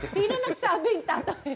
Sino nagsabing tatay?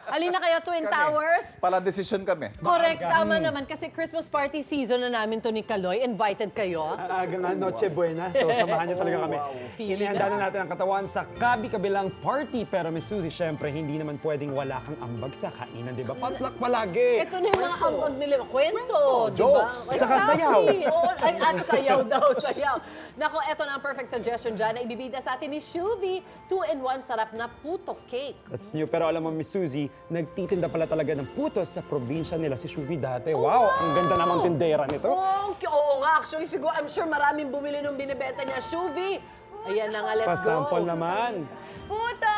Alina kayo, Twin Towers? Pala decision kami. Correct, tama naman. Kasi Christmas party season na namin to ni Kaloy. Invited kayo. Aga na, Noche Buena. So, samahan niyo talaga kami. Inihanda na natin ang katawan sa kabi-kabilang party. Pero Miss Suzy, syempre, hindi naman pwedeng wala kang ambag sa kainan, di ba? Patlak palagi. Ito na yung mga ambag nila. Kwento, di ba? Jokes. Tsaka sayaw. Oo, at sayaw daw, sayaw. Nako, eto na ang perfect suggestion dyan na ibibida sa atin ni Shuvi. 2-in-1 sarap na puto cake. That's new. Pero alam mo, Miss Suzy, nagtitinda pala talaga ng puto sa probinsya nila si Shuvi dati. Wow! Ang ganda namang tindera nito. Oo nga, actually, siguro, I'm sure maraming bumili nung binibenta niya. Shuvi, ayan na nga, let's go. Pasample naman. Puto!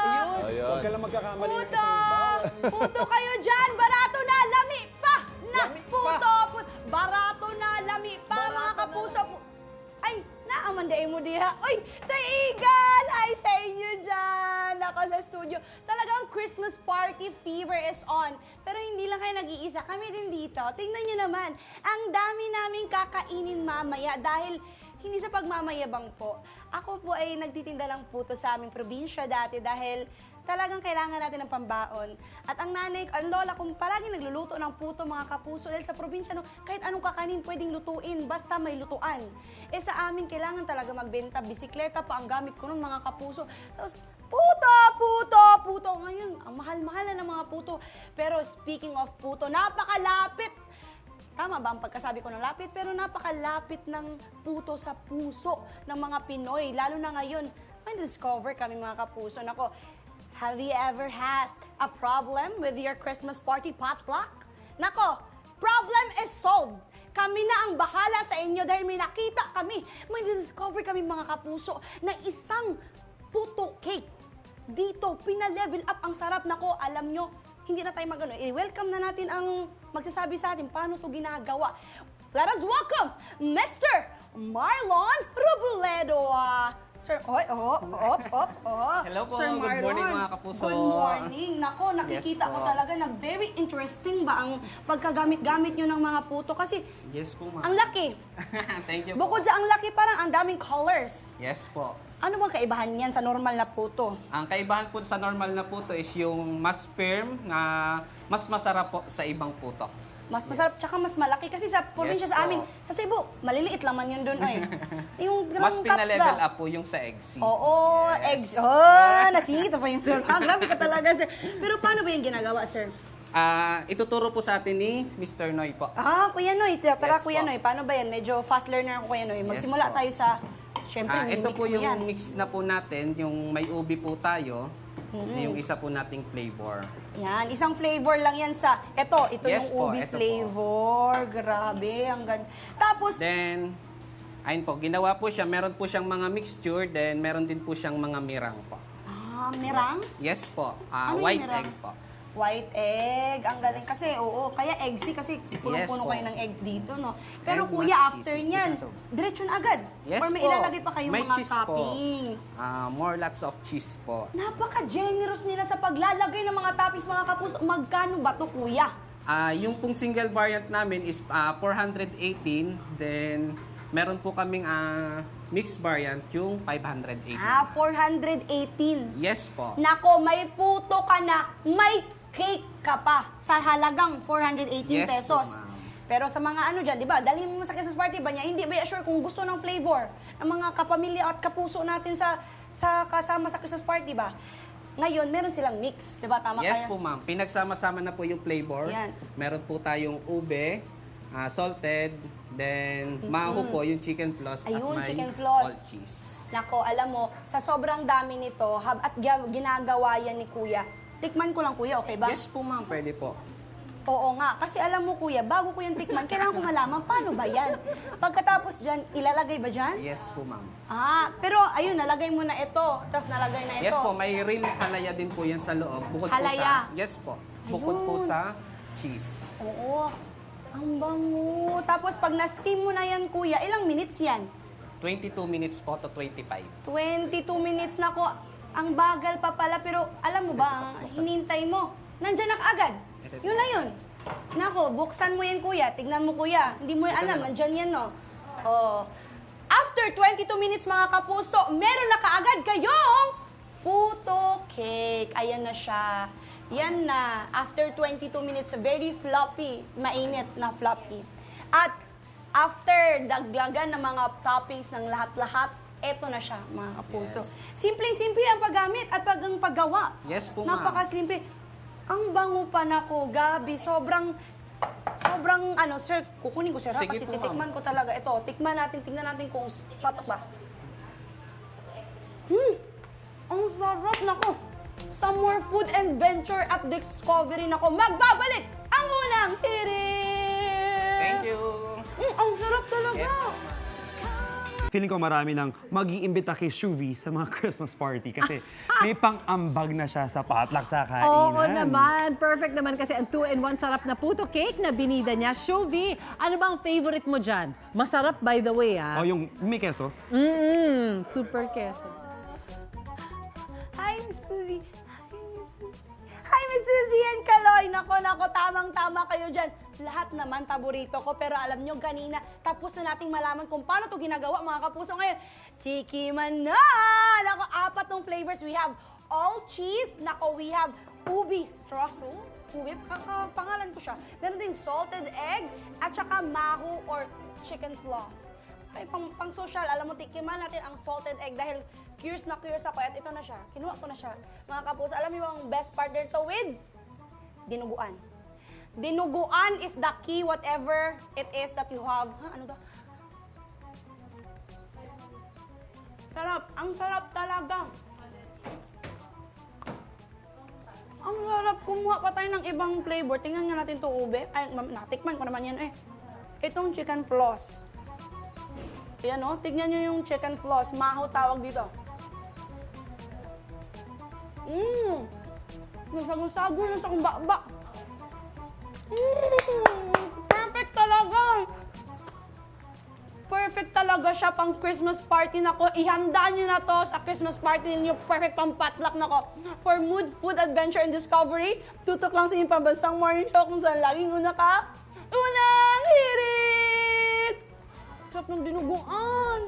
Ayun. Ayun. Huwag ka lang magkakamali ng Puto! isang iba. Puto kayo dyan! Barato na! Lami pa! Na! Lami pa. Puto! Barato na! Lami pa! Mga Barato kapuso po! Ay! Naamanday mo diha. Uy! Sir Igan! Hi sa inyo dyan! Ako sa studio. Talagang Christmas party fever is on. Pero hindi lang kayo nag-iisa. Kami din dito. Tingnan nyo naman. Ang dami naming kakainin mamaya dahil hindi sa pagmamayabang po. Ako po ay nagtitinda lang puto sa aming probinsya dati dahil talagang kailangan natin ng pambaon. At ang nanay, ang lola kong palagi nagluluto ng puto mga kapuso dahil sa probinsya, no, kahit anong kakanin pwedeng lutuin, basta may lutuan. Eh sa amin, kailangan talaga magbenta. Bisikleta pa ang gamit ko nun mga kapuso. Tapos, puto, puto, puto. Ngayon, ang mahal-mahal na ng mga puto. Pero speaking of puto, napakalapit. Tama ba ang pagkasabi ko ng lapit? Pero napakalapit ng puto sa puso ng mga Pinoy. Lalo na ngayon, may discover kami mga kapuso. Nako, have you ever had a problem with your Christmas party potluck? Nako, problem is solved. Kami na ang bahala sa inyo dahil may nakita kami. May discover kami mga kapuso na isang puto cake. Dito, pina-level up ang sarap. Nako, alam nyo, hindi na tayo magano. I-welcome na natin ang magsasabi sa atin paano to ginagawa. Let us welcome Mr. Marlon Robledo. Sir, Hello po, Sir good Marlon. morning mga kapuso. Good morning. Nako, nakikita Yes ko po. talaga na very interesting ba ang pagkagamit-gamit nyo ng mga puto kasi Yes po, ang ma'am. laki. Thank you po. Bukod sa ang laki, parang ang daming colors. Yes po. Ano bang kaibahan niyan sa normal na puto? Ang kaibahan po sa normal na puto is yung mas firm na mas masarap po sa ibang puto. Mas masarap, tsaka mas malaki. Kasi sa probinsya Yes sa po. amin, sa Cebu, maliliit lang man yun doon ay. Yung Mas cup pinalevel ba? up po yung sa egg sea. Oo, Yes. eggs. Oh, nasingit pa yung sir. Grabe ka talaga, sir. Pero paano ba yung ginagawa, sir? Ituturo po sa atin ni Mr. Noy po. Kuya Noy. Tara, Yes Kuya po. Noy. Paano ba yan? Medyo fast learner ako, Kuya Noy. Magsimula po. tayo sa, syempre, Ito mix po mo yung yan. mix na po natin, yung may ubi po tayo, yung isa po nating flavor. Yan, isang flavor lang yan sa, ito Yes yung po, ubi ito po. flavor. Grabe, ang ganda. Tapos, Then, ayun po, ginawa po siya, meron po siyang mga mixture, then meron din po siyang mga mirang po. merang? Yes po, Ano yung white mirang? egg po. White egg. Ang galing kasi, oo. Kaya eggsy kasi punong-puno Yes po. kayo ng egg dito, no? Pero And kuya, mas after cheesy. niyan, Because of- diretso na agad? Yes Or may po. ilalagay pa kayong May mga cheese po. toppings? More lots of cheese po. Napaka-generous nila sa paglalagay ng mga toppings, mga kapus. Magkano ba to, kuya? Yung pong single variant namin is 418, then meron po kaming mixed variant, yung 518. 418. Yes po. Nako, may puto ka na, may cake ka pa sa halagang 418 Yes po, pesos. ma'am. Pero sa mga ano dyan, di ba, dalhin mo sa Christmas party ba niya, hindi ba sure kung gusto ng flavor ng mga kapamilya at kapuso natin sa kasama sa Christmas party ba? Ngayon, meron silang mix, di ba? Tama Yes kaya? po ma'am. Pinagsama-sama na po yung flavor. Yan. Meron po tayong ube, salted, then maho po yung chicken floss Ayun, at may chicken floss. all cheese. Nako, alam mo, sa sobrang dami nito, at ginagawa yan ni Kuya, tikman ko lang, Kuya, okay ba? Yes po ma'am, pwede po. Oo nga, kasi alam mo kuya, bago ko yung tikman, kailangan ko malaman paano ba yan. Pagkatapos dyan, ilalagay ba dyan? Yes po ma'am. Pero ayun, nalagay mo na ito, tapos nalagay na ito. Yes po, may real halaya din po yan sa loob. Bukod Halaya? po sa, yes po, bukod po Ayun. sa cheese. Oo, ang bango. Tapos pag na-steam mo na yan kuya, ilang minutes yan? 22 minutes po to 25. 22 minutes na ko. Ang bagal pa pala, pero alam mo ba, ang hinintay mo, nandyan na kaagad. Yun na yun. Nako, buksan mo yan kuya, tignan mo kuya. Hindi mo alam, nandyan yan no. Oh. After 22 minutes mga kapuso, meron na kaagad kayong puto cake. Ayan na siya. Yan na. After 22 minutes, very floppy. Mainit na floppy. At after daglagan ng mga toppings ng lahat-lahat, eto na siya, mga kapuso. Simpleng-simple ang paggamit at ang paggawa. Yes po, ma'am. Napakasimple. Ang bango pa nako, Gabi. Sobrang, sir, kukunin ko, sir, ha? Sige Kasi po, ma'am. titikman ko talaga. Ito, tingnan natin kung patok ba. Ang sarap, nako. Some more food and venture at Discovery, nako. Magbabalik ang unang hirit! Thank you. Ang sarap talaga. Yes, ma'am. Feeling ko marami nang mag-iimbita kay Shuvi sa mga Christmas party kasi may pang-ambag na siya sa potluck sa kainan. Oo naman. Perfect naman kasi ang 2-in-1 sarap na puto cake na binida niya. Shuvi, ano bang favorite mo dyan? Masarap by the way, O yung may keso. Super queso. Hi, Miss Suzy. Hi, Miss Suzy and Kaloy. Nako, tamang-tama kayo dyan. Lahat naman paborito ko, pero alam nyo, kanina, tapos na nating malaman kung paano to ginagawa, mga kapuso. Ngayon, tikiman na! Nako, 4 tong flavors. We have all cheese. Nako, we have ubi streusel. Ubi, pangalan ko siya. Meron ding salted egg, at saka mahu or chicken floss. Ay, pang social, alam mo, tikiman natin ang salted egg dahil curious ako at ito na siya. Kinuha ko na siya. Mga kapuso, alam niyo ang best part dito with dinuguan. Dinuguan is the key whatever it is that you have. Ha, ano ba? Sarap. Ang sarap talaga. Ang sarap. Kumuha pa tayo ng ibang flavor. Tingnan nga natin to ube. Ay, natikman ko naman yan eh. Itong chicken floss. Ayan o, tignan nyo yung chicken floss. Maho tawag dito. Nasago-sago na sa kong baba. Perfect talaga. Perfect talaga siya pang Christmas party na ko. Ihanda nyo na to sa Christmas party ninyo. Perfect pang potluck na ko. For mood, food, adventure, and discovery, tutok lang sa inyong pambansang morning show kung saan laging una ka. Unang hirit! Sarap ng dinuguan.